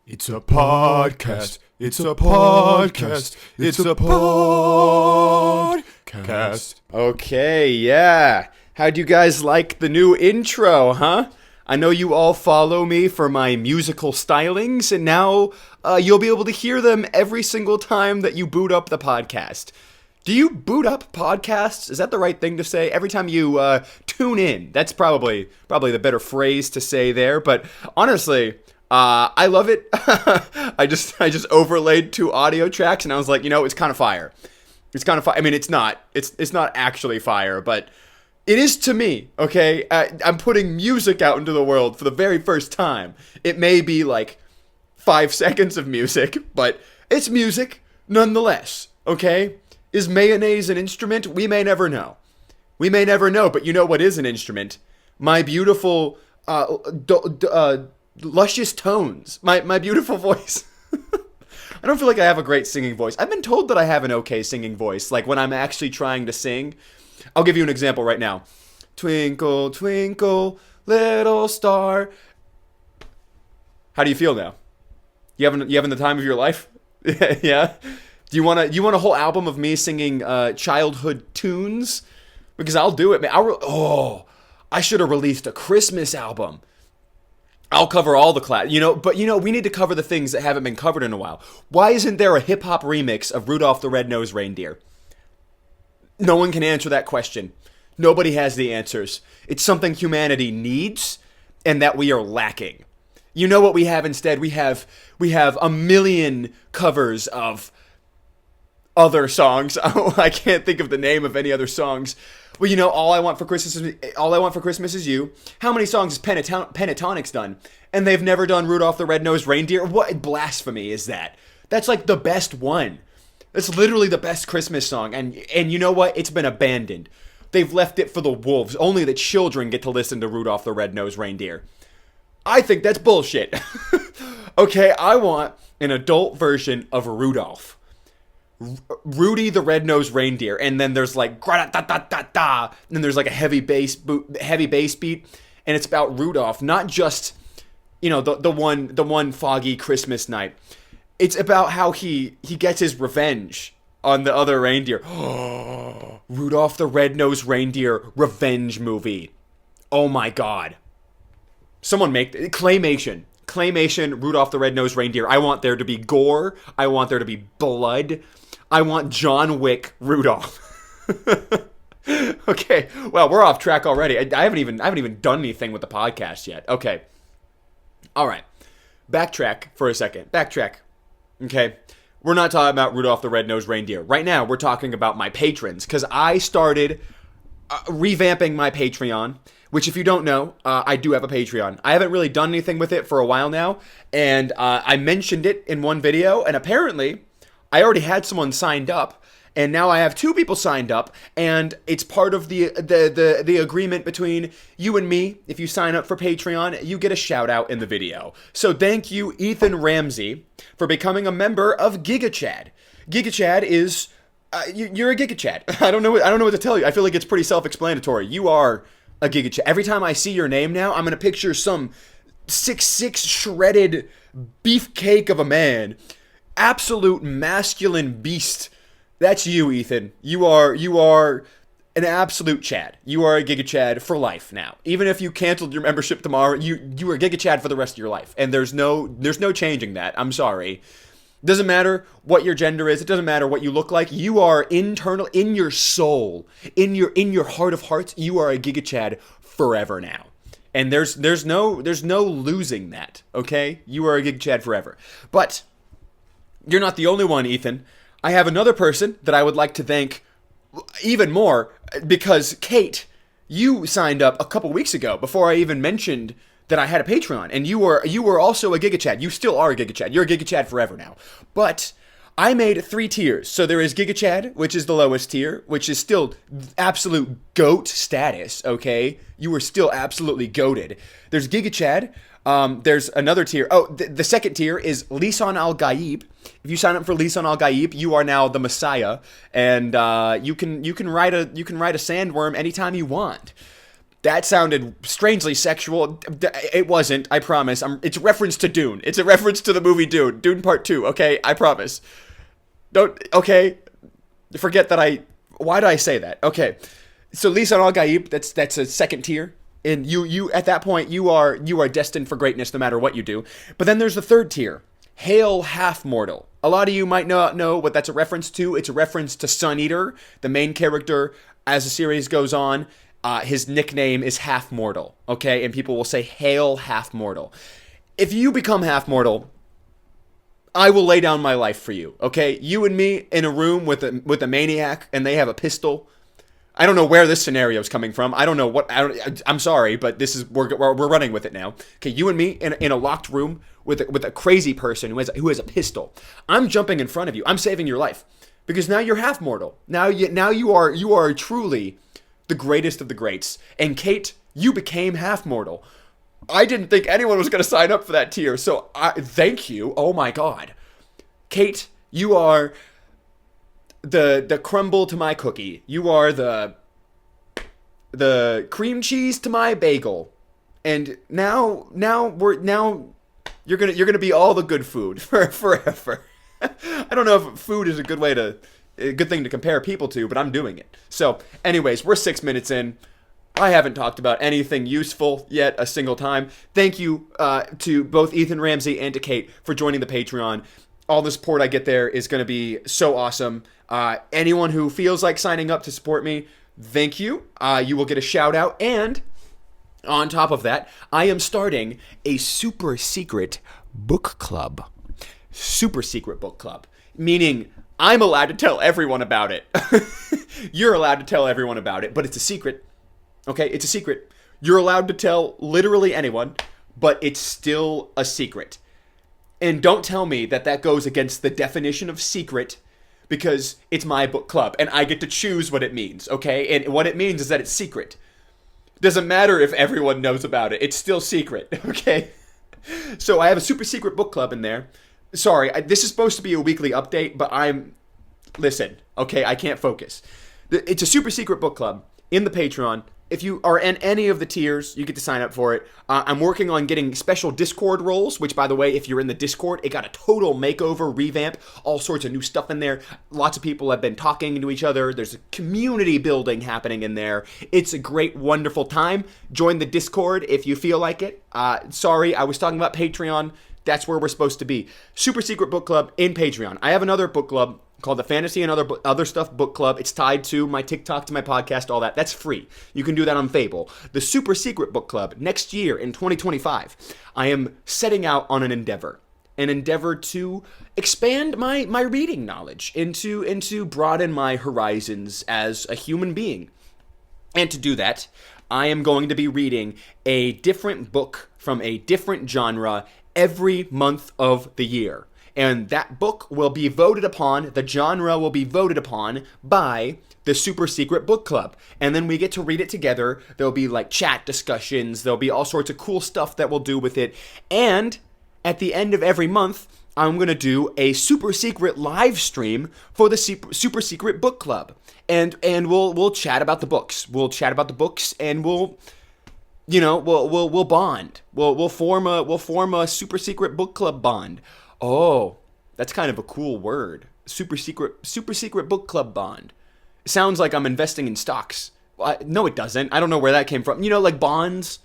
It's a podcast. It's a podcast. It's a podcast. Okay, yeah. How'd you guys like the new intro, huh? I know you all follow me for my musical stylings, and now you'll be able to hear them every single time that you boot up the podcast. Do you boot up podcasts? Is that the right thing to say? Every time you tune in. That's probably the better phrase to say there. But honestly, I love it. I just overlaid 2 audio tracks, and I was like, it's kind of fire. It's kind of fire. I mean, it's not actually fire, but it is to me. Okay, I'm putting music out into the world for the very first time. It may be like 5 seconds of music, but it's music nonetheless. Okay, is mayonnaise an instrument? We may never know. But you know what is an instrument? My beautiful luscious tones, my beautiful voice. I don't feel like I have a great singing voice. I've been told that I have an okay singing voice, like when I'm actually trying to sing. I'll give you an example right now. Twinkle, twinkle, little star. How do you feel now? You having the time of your life? Yeah. Do you want a whole album of me singing childhood tunes? Because I'll do it, man. I should have released a Christmas album. I'll cover all the but we need to cover the things that haven't been covered in a while. Why isn't there a hip-hop remix of Rudolph the Red-Nosed Reindeer? No one can answer that question. Nobody has the answers. It's something humanity needs and that we are lacking. You know what we have instead? We have a million covers of other songs. I can't think of the name of any other songs. Well, all I want for Christmas is you. How many songs has Pentatonics done? And they've never done Rudolph the Red-Nosed Reindeer? What blasphemy is that? That's like the best one. It's literally the best Christmas song. And you know what? It's been abandoned. They've left it for the wolves. Only the children get to listen to Rudolph the Red-Nosed Reindeer. I think that's bullshit. Okay, I want an adult version of Rudolph. Rudy the Red-Nosed Reindeer, and then there's like gra-da-da-da-da, and then there's like a heavy bass beat, and it's about Rudolph, not just the one foggy Christmas night. It's about how he gets his revenge on the other reindeer. Rudolph the Red-Nosed Reindeer revenge movie. Oh my god. Someone make claymation Rudolph the Red-Nosed Reindeer. I want there to be gore. I want there to be blood. I want John Wick Rudolph. Okay, well, we're off track already. I haven't even done anything with the podcast yet. Okay, all right. Backtrack for a second. Okay, we're not talking about Rudolph the Red-Nosed Reindeer right now. We're talking about my patrons because I started revamping my Patreon. Which, if you don't know, I do have a Patreon. I haven't really done anything with it for a while now, and I mentioned it in one video, and apparently I already had someone signed up, and now I have 2 people signed up, and it's part of the agreement between you and me. If you sign up for Patreon, you get a shout out in the video. So thank you, Ethan Ramsey, for becoming a member of GigaChad. GigaChad is you're a GigaChad. I don't know what to tell you. I feel like it's pretty self-explanatory. You are a GigaChad. Every time I see your name now, I'm gonna picture some 6'6" shredded beefcake of a man. Absolute masculine beast. That's you, Ethan. You are an absolute Chad. You are a GigaChad for life now. Even if you canceled your membership tomorrow, you are GigaChad for the rest of your life. And there's no changing that. I'm sorry. Doesn't matter what your gender is. It doesn't matter what you look like. You are internal, in your soul, in your heart of hearts. You are a GigaChad forever now, and there's no losing that. Okay, you are a GigaChad forever. But you're not the only one, Ethan. I have another person that I would like to thank even more because Kate, you signed up a couple weeks ago before I even mentioned that I had a Patreon, and you were also a GigaChad. You still are a GigaChad. You're a GigaChad forever now. But I made 3 tiers. So there is GigaChad, which is the lowest tier, which is still absolute GOAT status, okay? You were still absolutely goated. There's GigaChad. There's another tier. Oh, the second tier is Lisan Al-Gaib. If you sign up for Lisan Al-Gaib, you are now the Messiah, and you can ride a sandworm anytime you want. That sounded strangely sexual. It wasn't, I promise. It's a reference to Dune. It's a reference to the movie Dune. Dune Part 2, okay? I promise. Okay? Forget that why did I say that? Okay. So Lisan al-Gaib, that's a second tier. And you at that point, you are destined for greatness no matter what you do. But then there's the third tier. Hail Half Mortal. A lot of you might not know what that's a reference to. It's a reference to Sun Eater, the main character. As the series goes on, his nickname is Half Mortal, okay? And people will say, Hail Half Mortal. If you become Half Mortal, I will lay down my life for you, okay? You and me in a room with a maniac, and they have a pistol. I don't know where this scenario is coming from. I don't know what. I'm sorry, but this is we're running with it now. Okay, you and me in a locked room with a crazy person who has a pistol. I'm jumping in front of you. I'm saving your life because now you're half mortal. Now you are truly the greatest of the greats. And Kate, you became half mortal. I didn't think anyone was going to sign up for that tier, so thank you. Oh my God, Kate, you are the crumble to my cookie. You are the cream cheese to my bagel. And now you're gonna be all the good food for forever. I don't know if food is a good thing to compare people to, but I'm doing it. So, anyways, we're 6 minutes in. I haven't talked about anything useful yet a single time. Thank you to both Ethan Ramsey and to Kate for joining the Patreon. All the support I get there is going to be so awesome. Anyone who feels like signing up to support me, thank you. You will get a shout out. And on top of that, I am starting a super secret book club. Super secret book club. Meaning I'm allowed to tell everyone about it. You're allowed to tell everyone about it, but it's a secret. Okay, it's a secret. You're allowed to tell literally anyone, but it's still a secret. And don't tell me that goes against the definition of secret, because it's my book club and I get to choose what it means, okay? And what it means is that it's secret. Doesn't matter if everyone knows about it. It's still secret, okay? So I have a super secret book club in there. Sorry, this is supposed to be a weekly update, but listen, okay? I can't focus. It's a super secret book club in the Patreon. If you are in any of the tiers, you get to sign up for it. I'm working on getting special Discord roles, which, by the way, if you're in the Discord, it got a total makeover, revamp, all sorts of new stuff in there. Lots of people have been talking to each other. There's a community building happening in there. It's a great, wonderful time. Join the Discord if you feel like it. Sorry, I was talking about Patreon. That's where we're supposed to be. Super secret book club in Patreon. I have another book club called the Fantasy and Other Stuff Book Club. It's tied to my TikTok, to my podcast, all that. That's free. You can do that on Fable. The Super Secret Book Club, next year in 2025, I am setting out on an endeavor to expand my reading knowledge, into broaden my horizons as a human being. And to do that, I am going to be reading a different book from a different genre every month of the year. And that book will be voted upon, the genre will be voted upon by the Super Secret Book Club. And then we get to read it together. There'll be like chat discussions. There'll be all sorts of cool stuff that we'll do with it. And at the end of every month, I'm going to do a super secret live stream for the Super Secret Book Club. And we'll chat about the books. We'll chat about the books and we'll bond. We'll form a Super Secret Book Club bond. Oh, that's kind of a cool word. Super secret book club bond. It sounds like I'm investing in stocks. No, it doesn't. I don't know where that came from. Like bonds.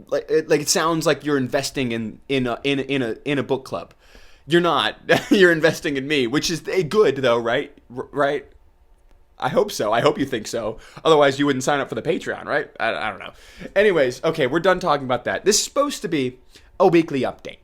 Like it sounds like you're investing in a book club. You're not. You're investing in me, which is good though, right? Right? I hope so. I hope you think so. Otherwise, you wouldn't sign up for the Patreon, right? I don't know. Anyways, okay, we're done talking about that. This is supposed to be a weekly update.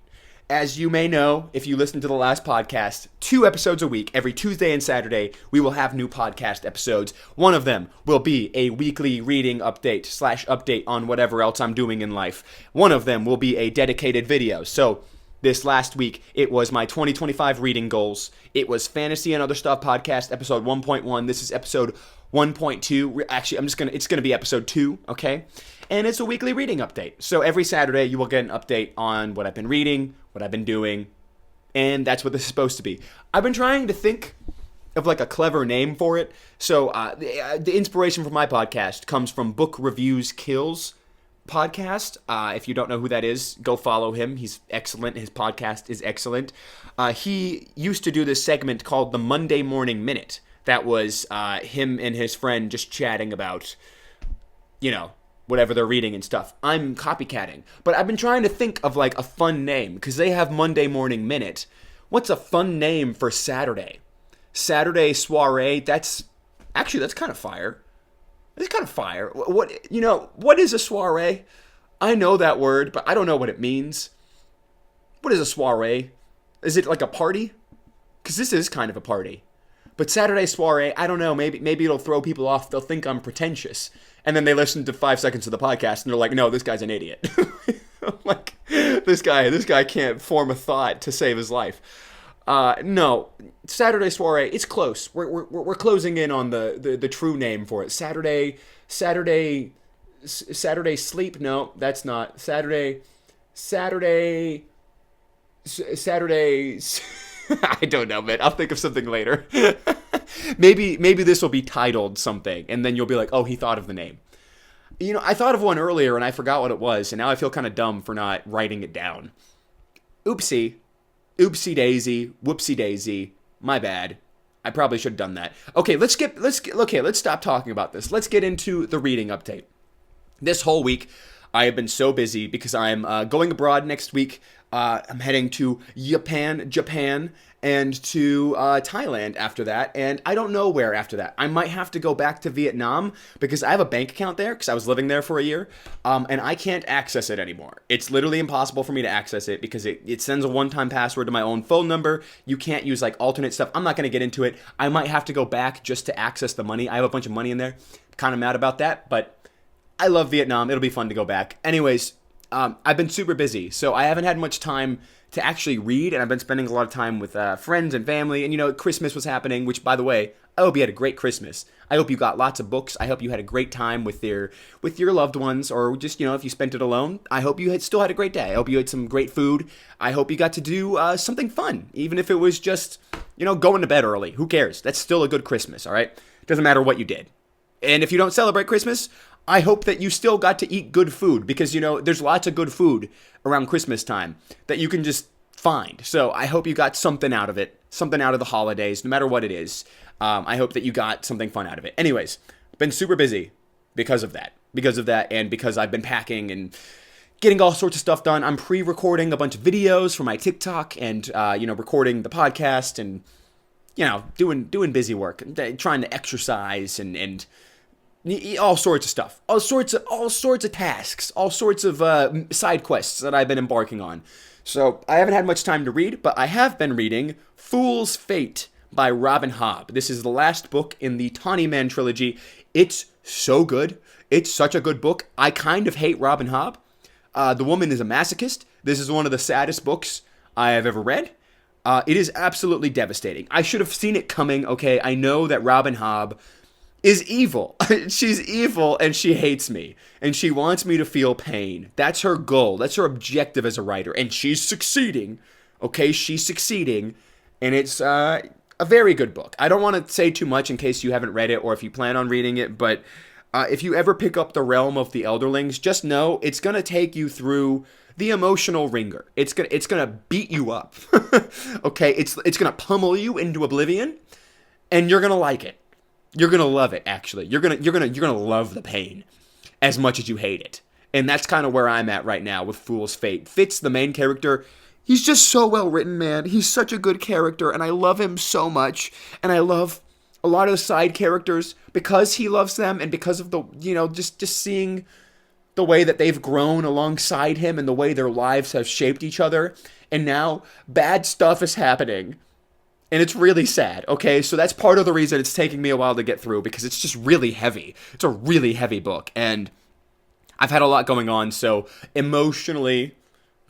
As you may know, if you listen to the last podcast, 2 episodes a week, every Tuesday and Saturday, we will have new podcast episodes. One of them will be a weekly reading update on whatever else I'm doing in life. One of them will be a dedicated video. So this last week, it was my 2025 reading goals. It was Fantasy and Other Stuff podcast, episode 1.1. This is episode 1.2. Actually, it's going to be episode 2, okay? And it's a weekly reading update. So every Saturday, you will get an update on what I've been reading, what I've been doing, and that's what this is supposed to be. I've been trying to think of like a clever name for it. So the inspiration for my podcast comes from Book Reviews Kills podcast. If you don't know who that is, go follow him. He's excellent. His podcast is excellent. He used to do this segment called the Monday Morning Minute. That was him and his friend just chatting about, whatever they're reading and stuff. I'm copycatting. But I've been trying to think of like a fun name because they have Monday Morning Minute. What's a fun name for Saturday? Saturday soiree. That's kind of fire. It's kind of fire. What is a soiree? I know that word, but I don't know what it means. What is a soiree? Is it like a party? Because this is kind of a party. But Saturday soiree, I don't know. Maybe it'll throw people off. They'll think I'm pretentious. And then they listen to 5 seconds of the podcast and they're like, no, this guy's an idiot. I'm like, this guy can't form a thought to save his life. No, Saturday soiree, it's close. We're closing in on the true name for it. Saturday sleep. No, that's not Saturday. I don't know, man. I'll think of something later. Maybe this will be titled something, and then you'll be like, oh, he thought of the name. I thought of one earlier, and I forgot what it was, and now I feel kind of dumb for not writing it down. Oopsie daisy, whoopsie daisy. My bad. I probably should have done that. Okay, let's stop talking about this. Let's get into the reading update. This whole week, I have been so busy because I'm going abroad next week. I'm heading to Japan, and to Thailand after that, and I don't know where after that. I might have to go back to Vietnam because I have a bank account there because I was living there for a year, and I can't access it anymore. It's literally impossible for me to access it because it sends a one-time password to my own phone number. You can't use like alternate stuff. I'm not going to get into it. I might have to go back just to access the money. I have a bunch of money in there. Kind of mad about that, but I love Vietnam. It'll be fun to go back. Anyways, I've been super busy, so I haven't had much time to actually read, and I've been spending a lot of time with friends and family, and Christmas was happening, which, by the way, I hope you had a great Christmas. I hope you got lots of books. I hope you had a great time with your loved ones, or just, if you spent it alone, I hope you still had a great day. I hope you had some great food. I hope you got to do something fun, even if it was just, going to bed early. Who cares? That's still a good Christmas, all right? Doesn't matter what you did. And if you don't celebrate Christmas, I hope that you still got to eat good food because, there's lots of good food around Christmas time that you can just find. So I hope you got something out of it, something out of the holidays, no matter what it is. I hope that you got something fun out of it. Anyways, been super busy because of that, and because I've been packing and getting all sorts of stuff done. I'm pre-recording a bunch of videos for my TikTok and, recording the podcast and, doing busy work, trying to exercise and all sorts of stuff, all sorts of tasks, all sorts of side quests that I've been embarking on. So I haven't had much time to read, but I have been reading Fool's Fate by Robin Hobb. This is the last book in the Tawny Man trilogy. It's so good. It's such a good book. I kind of hate Robin Hobb. The woman is a masochist. This is one of the saddest books I have ever read. It is absolutely devastating. I should have seen it coming, okay? I know that Robin Hobb is evil. She's evil and she hates me. And she wants me to feel pain. That's her goal. That's her objective as a writer. And she's succeeding. Okay, she's succeeding. And it's a very good book. I don't want to say too much in case you haven't read it or if you plan on reading it. But if you ever pick up The Realm of the Elderlings, just know it's going to take you through the emotional ringer. It's gonna beat you up. Okay, it's gonna pummel you into oblivion. And you're going to like it. You're going to love it, actually. You're going to love the pain as much as you hate it. And that's kind of where I'm at right now with Fool's Fate. Fitz, the main character, he's just so well written, man. He's such a good character, and I love him so much. And I love a lot of the side characters because he loves them and because of the, just seeing the way that they've grown alongside him and the way their lives have shaped each other. And now bad stuff is happening. And it's really sad, okay? So that's part of the reason it's taking me a while to get through because it's just really heavy. It's a really heavy book. And I've had a lot going on, so emotionally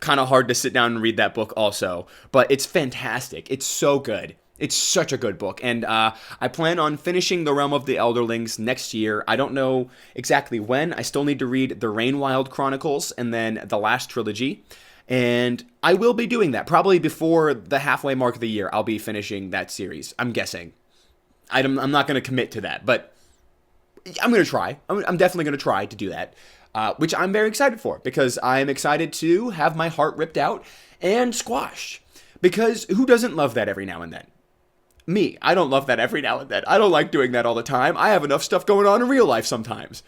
kind of hard to sit down and read that book also. But it's fantastic. It's so good. It's such a good book. And I plan on finishing The Realm of the Elderlings next year. I don't know exactly when. I still need to read the Rainwild Chronicles and then the last trilogy. And I will be doing that. Probably before the halfway mark of the year, I'll be finishing that series. I'm guessing. I'm not going to commit to that, but I'm going to try. I'm definitely going to try to do that, which I'm very excited for, because I'm excited to have my heart ripped out and squashed. Because who doesn't love that every now and then? Me. I don't love that every now and then. I don't like doing that all the time. I have enough stuff going on in real life sometimes.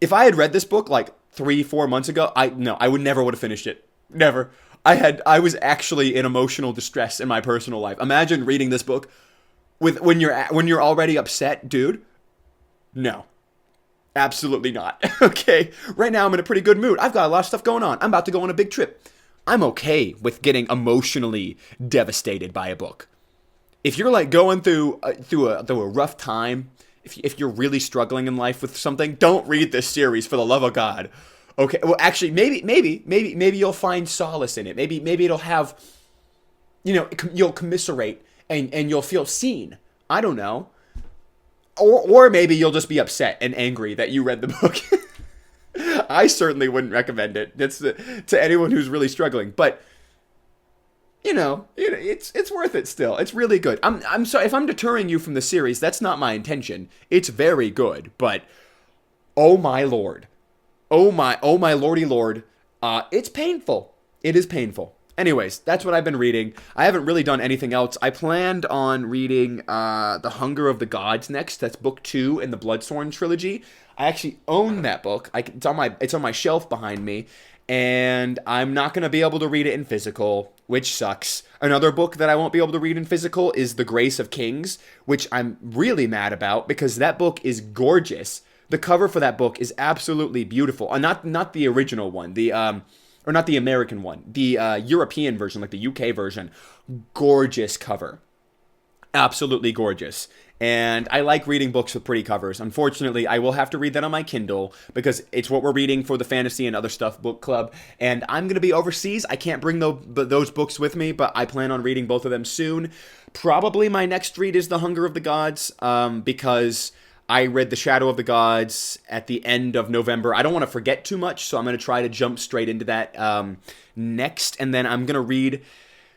If I had read this book like 3-4 months ago, I would never would have finished it. Never. I was actually in emotional distress in my personal life. Imagine reading this book when you're already upset, dude. No. Absolutely not. Okay. Right now I'm in a pretty good mood. I've got a lot of stuff going on. I'm about to go on a big trip. I'm okay with getting emotionally devastated by a book. If you're like going through a rough time, if you're really struggling in life with something, don't read this series, for the love of God. Okay, well, actually, maybe you'll find solace in it. Maybe it'll have, you'll commiserate and you'll feel seen. I don't know. Or maybe you'll just be upset and angry that you read the book. I certainly wouldn't recommend it. That's to anyone who's really struggling, but it's worth it still. It's really good. I'm sorry if I'm deterring you from the series. That's not my intention. It's very good, but oh my lord. Oh my lordy lord. It's painful. It is painful. Anyways, that's what I've been reading. I haven't really done anything else. I planned on reading The Hunger of the Gods next. That's book 2 in the Bloodsworn trilogy. I actually own that book. It's on my shelf behind me, and I'm not going to be able to read it in physical, which sucks. Another book that I won't be able to read in physical is The Grace of Kings, which I'm really mad about because that book is gorgeous. The cover for that book is absolutely beautiful. Not the original one, or not the American one, the European version, like the UK version. Gorgeous cover. Absolutely gorgeous. And I like reading books with pretty covers. Unfortunately, I will have to read that on my Kindle because it's what we're reading for the Fantasy and Other Stuff book club. And I'm going to be overseas. I can't bring those books with me, but I plan on reading both of them soon. Probably my next read is The Hunger of the Gods, because I read The Shadow of the Gods at the end of November. I don't want to forget too much, so I'm going to try to jump straight into that next. And then I'm going to read...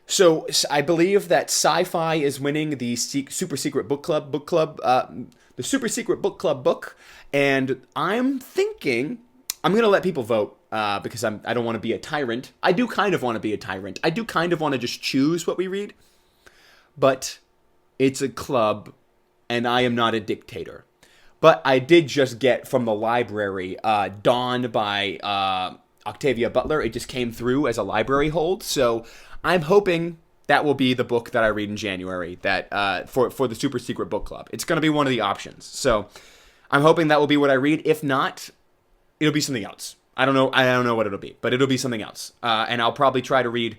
So I believe that sci-fi is winning the Super Secret Book Club the Super Secret Book Club book, and I'm thinking I'm gonna let people vote because I don't want to be a tyrant. I do kind of want to be a tyrant. I do kind of want to just choose what we read, but it's a club, and I am not a dictator. But I did just get from the library Dawn by Octavia Butler. It just came through as a library hold, so I'm hoping that will be the book that I read in January. That for the Super Secret Book Club, it's going to be one of the options. So I'm hoping that will be what I read. If not, it'll be something else. I don't know what it'll be, but it'll be something else. And I'll probably try to read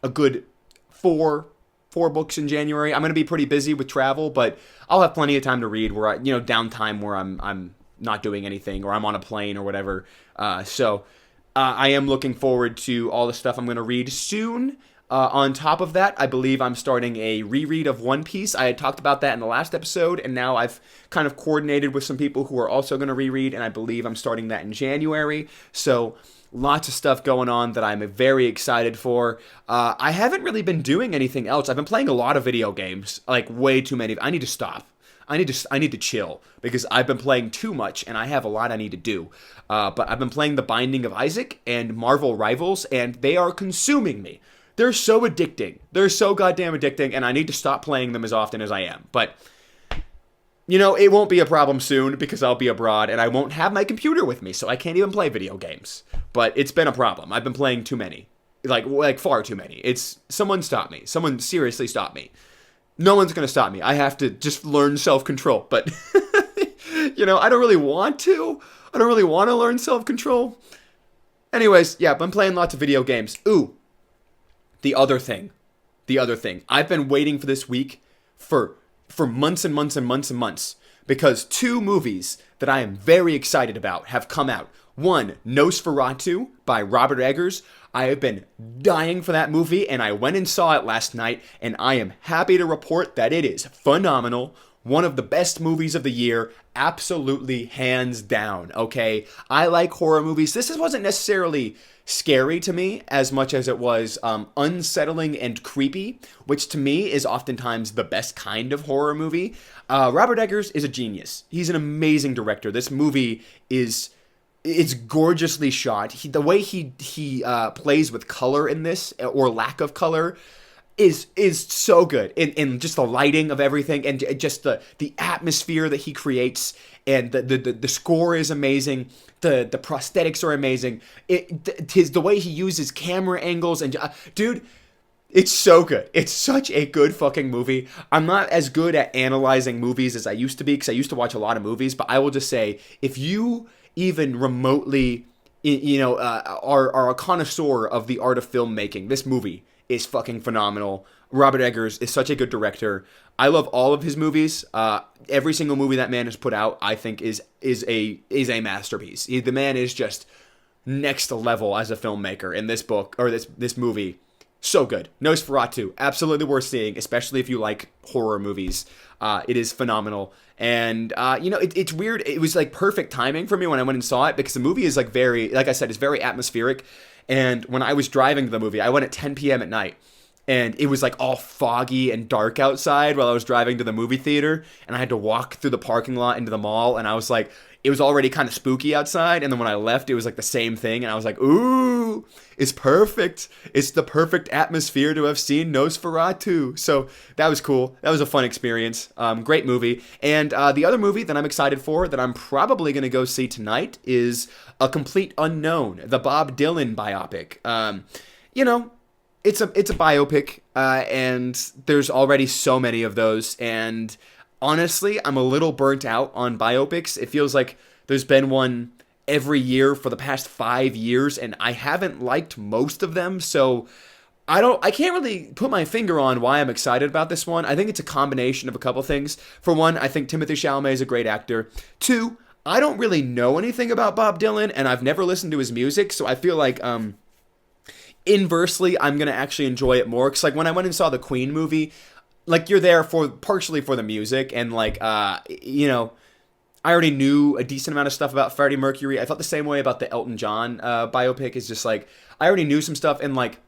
a good four books in January. I'm going to be pretty busy with travel, but I'll have plenty of time to read. Where downtime where I'm not doing anything, or I'm on a plane or whatever. So I am looking forward to all the stuff I'm going to read soon. On top of that, I believe I'm starting a reread of One Piece. I had talked about that in the last episode, and now I've kind of coordinated with some people who are also going to reread, and I believe I'm starting that in January. So lots of stuff going on that I'm very excited for. I haven't really been doing anything else. I've been playing a lot of video games, like way too many. I need to stop. I need to chill because I've been playing too much and I have a lot I need to do. But I've been playing The Binding of Isaac and Marvel Rivals, and they are consuming me. They're so addicting. They're so goddamn addicting, and I need to stop playing them as often as I am. But, it won't be a problem soon because I'll be abroad and I won't have my computer with me, so I can't even play video games. But it's been a problem. I've been playing too many. Like far too many. Someone stop me. Someone seriously stop me. No one's going to stop me. I have to just learn self-control. But, I don't really want to. I don't really want to learn self-control. Anyways, yeah, I'm playing lots of video games. Ooh. The other thing. I've been waiting for this week for months and months and months and months because 2 movies that I am very excited about have come out. One, Nosferatu by Robert Eggers. I have been dying for that movie, and I went and saw it last night, and I am happy to report that it is phenomenal. one of the best movies of the year, absolutely hands down, okay? I like horror movies. This wasn't necessarily scary to me as much as it was unsettling and creepy, which to me is oftentimes the best kind of horror movie. Robert Eggers is a genius. He's an amazing director. This movie it's gorgeously shot. The way he plays with color in this, or lack of color, is so good in just the lighting of everything, and just the atmosphere that he creates, and the score is amazing. The prosthetics are amazing. The way he uses camera angles, and dude, it's so good. It's such a good fucking movie. I'm not as good at analyzing movies as I used to be, because I used to watch a lot of movies, but I will just say, if you even remotely, are a connoisseur of the art of filmmaking, this movie is fucking phenomenal. Robert Eggers is such a good director. I love all of his movies. Every single movie that man has put out, I think, is a masterpiece. The man is just next level as a filmmaker in this book, or this movie. So good. Nosferatu, absolutely worth seeing, especially if you like horror movies. It is phenomenal. And, it's weird. It was like perfect timing for me when I went and saw it, because the movie is like I said, it's very atmospheric. And when I was driving to the movie, I went at 10 p.m. at night, and it was like all foggy and dark outside while I was driving to the movie theater, and I had to walk through the parking lot into the mall, and I was like, it was already kind of spooky outside, and then when I left, it was like the same thing, and I was like, ooh, it's perfect. It's the perfect atmosphere to have seen Nosferatu. So that was cool. That was a fun experience. Great movie. And the other movie that I'm excited for, that I'm probably going to go see tonight, is A Complete Unknown, the Bob Dylan biopic. It's a biopic, and there's already so many of those, and honestly, I'm a little burnt out on biopics. It feels like there's been one every year for the past 5 years, and I haven't liked most of them, so I can't really put my finger on why I'm excited about this one. I think it's a combination of a couple things. For one, I think Timothée Chalamet is a great actor. Two, I don't really know anything about Bob Dylan, and I've never listened to his music, so I feel like, inversely, I'm going to actually enjoy it more. Because, like, when I went and saw the Queen movie, like, you're there partially for the music, and, like, I already knew a decent amount of stuff about Freddie Mercury. I felt the same way about the Elton John biopic. It's just, like, I already knew some stuff, and, like,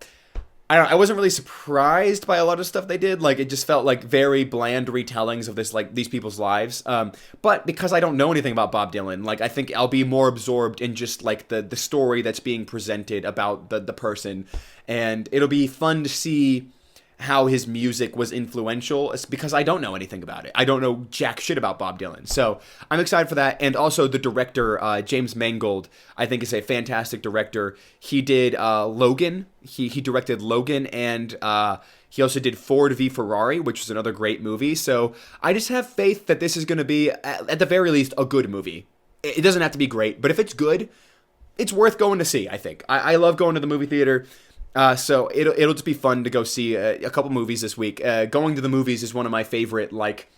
I wasn't really surprised by a lot of stuff they did. Like, it just felt like very bland retellings of these people's lives. But because I don't know anything about Bob Dylan, like, I think I'll be more absorbed in just, like, the story that's being presented about the person. And it'll be fun to see how his music was influential, because I don't know anything about it. I don't know jack shit about Bob Dylan. So I'm excited for that. And also the director, James Mangold, I think is a fantastic director. He did Logan. He directed Logan, and he also did Ford v Ferrari, which is another great movie. So I just have faith that this is going to be, at the very least, a good movie. It doesn't have to be great, but if it's good, it's worth going to see, I think. I love going to the movie theater. So it'll just be fun to go see a couple movies this week. Going to the movies is one of my favorite, like,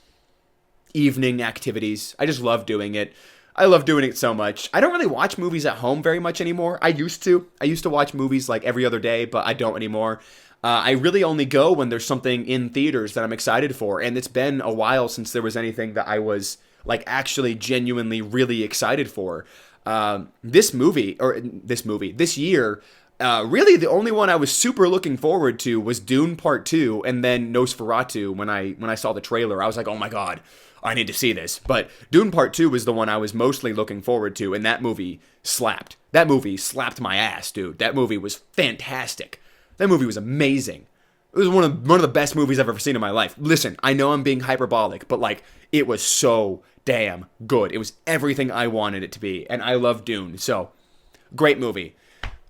evening activities. I just love doing it. I love doing it so much. I don't really watch movies at home very much anymore. I used to watch movies like every other day, but I don't anymore. I really only go when there's something in theaters that I'm excited for, and it's been a while since there was anything that I was, like, actually genuinely really excited for. This year, really, the only one I was super looking forward to was Dune Part 2, and then Nosferatu. When I saw the trailer, I was like, oh my god, I need to see this. But Dune Part 2 was the one I was mostly looking forward to, and that movie slapped. That movie slapped my ass, dude. That movie was fantastic. That movie was amazing. It was one of the best movies I've ever seen in my life. Listen, I know I'm being hyperbolic, but, like, it was so damn good. It was everything I wanted it to be, and I love Dune, so great movie.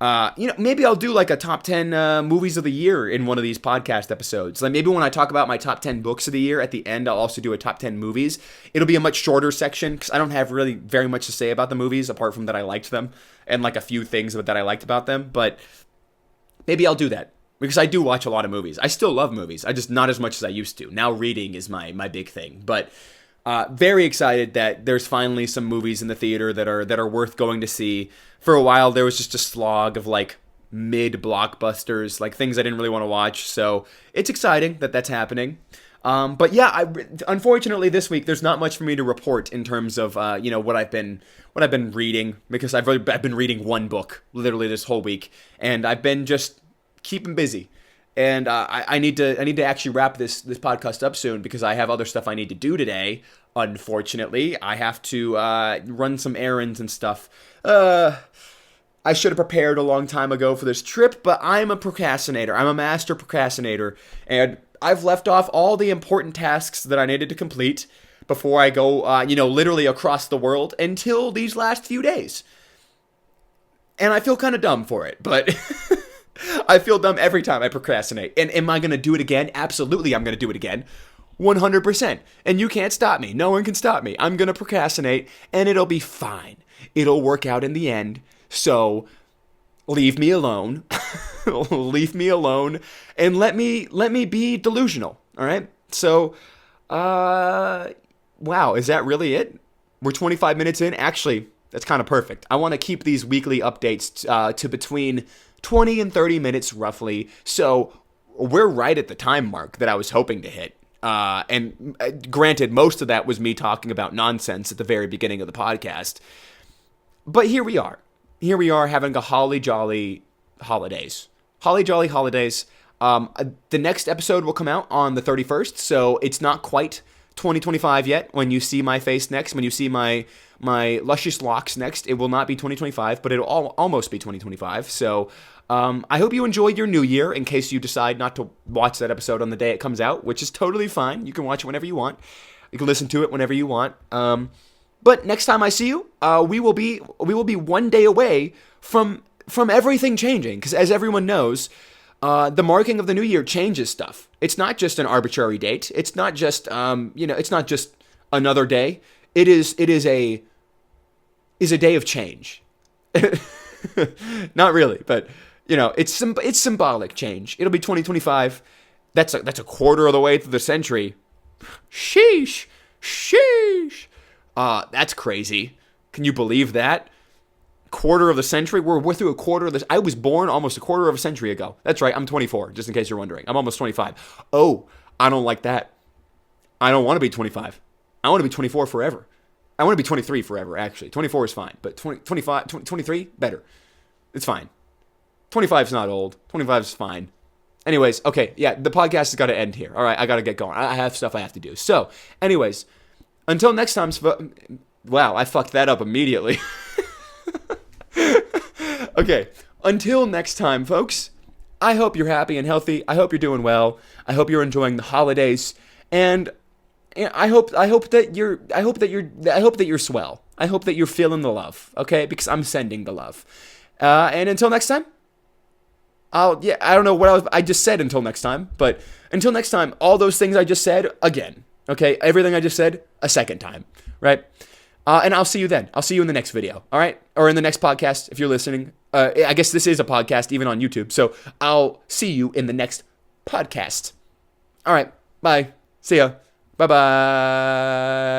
Maybe I'll do, like, a top 10 movies of the year in one of these podcast episodes. Like, maybe when I talk about my top 10 books of the year, at the end, I'll also do a top 10 movies. It'll be a much shorter section, because I don't have really very much to say about the movies, apart from that I liked them, and, like, a few things that I liked about them. But maybe I'll do that, because I do watch a lot of movies. I still love movies. I just not as much as I used to. Now reading is my big thing. But very excited that there's finally some movies in the theater that are worth going to see. For a while, there was just a slog of, like, mid-blockbusters, like things I didn't really want to watch. So it's exciting that that's happening. But yeah, unfortunately this week there's not much for me to report in terms of what I've been reading, because I've been reading one book literally this whole week, and I've been just keeping busy. And I need to actually wrap this podcast up soon, because I have other stuff I need to do today. Unfortunately, I have to run some errands and stuff. I should have prepared a long time ago for this trip, but I'm a procrastinator. I'm a master procrastinator, and I've left off all the important tasks that I needed to complete before I go, literally across the world until these last few days. And I feel kind of dumb for it, but I feel dumb every time I procrastinate. And am I going to do it again? Absolutely, I'm going to do it again. 100%. And you can't stop me. No one can stop me. I'm going to procrastinate, and it'll be fine. It'll work out in the end. So leave me alone. Leave me alone, and let me be delusional. All right. So, wow, is that really it? We're 25 minutes in. Actually, that's kind of perfect. I want to keep these weekly updates to between 20 and 30 minutes roughly. So we're right at the time mark that I was hoping to hit. And granted, most of that was me talking about nonsense at the very beginning of the podcast. But here we are. Here we are having a holly jolly holidays. Holly jolly holidays. The next episode will come out on the 31st, so it's not quite 2025 yet. When you see my face next, when you see my luscious locks next, it will not be 2025, but it'll almost be 2025. So I hope you enjoyed your new year, in case you decide not to watch that episode on the day it comes out, which is totally fine. You can watch it whenever you want. You can listen to it whenever you want. But next time I see you, we will be 1 day away from everything changing, because as everyone knows, the marking of the new year changes stuff. It's not just an arbitrary date. It's not just it's not just another day. It is a day of change. Not really, but it's symbolic change. It'll be 2025. That's a quarter of the way through the century. Sheesh. That's crazy. Can you believe that? Quarter of the century? We're through a quarter of this. I was born almost a quarter of a century ago. That's right, I'm 24, just in case you're wondering. I'm almost 25. Oh, I don't like that. I don't want to be 25. I want to be 24 forever. I want to be 23 forever, actually. 24 is fine, but 25, 23, better. It's fine. 25 is not old. 25 is fine. Anyways, okay, yeah, the podcast has got to end here. All right, I got to get going. I have stuff I have to do. So, anyways, until next time. Wow, I fucked that up immediately. Okay, until next time, folks, I hope you're happy and healthy. I hope you're doing well. I hope you're enjoying the holidays, and I hope that you're swell. I hope that you're feeling the love, okay? Because I'm sending the love. And until next time, I don't know what I just said until next time, but until next time, all those things I just said again, okay? Everything I just said a second time, right? And I'll see you then. I'll see you in the next video, all right? Or in the next podcast if you're listening. I guess this is a podcast even on YouTube. So I'll see you in the next podcast. All right. Bye. See ya. Bye-bye.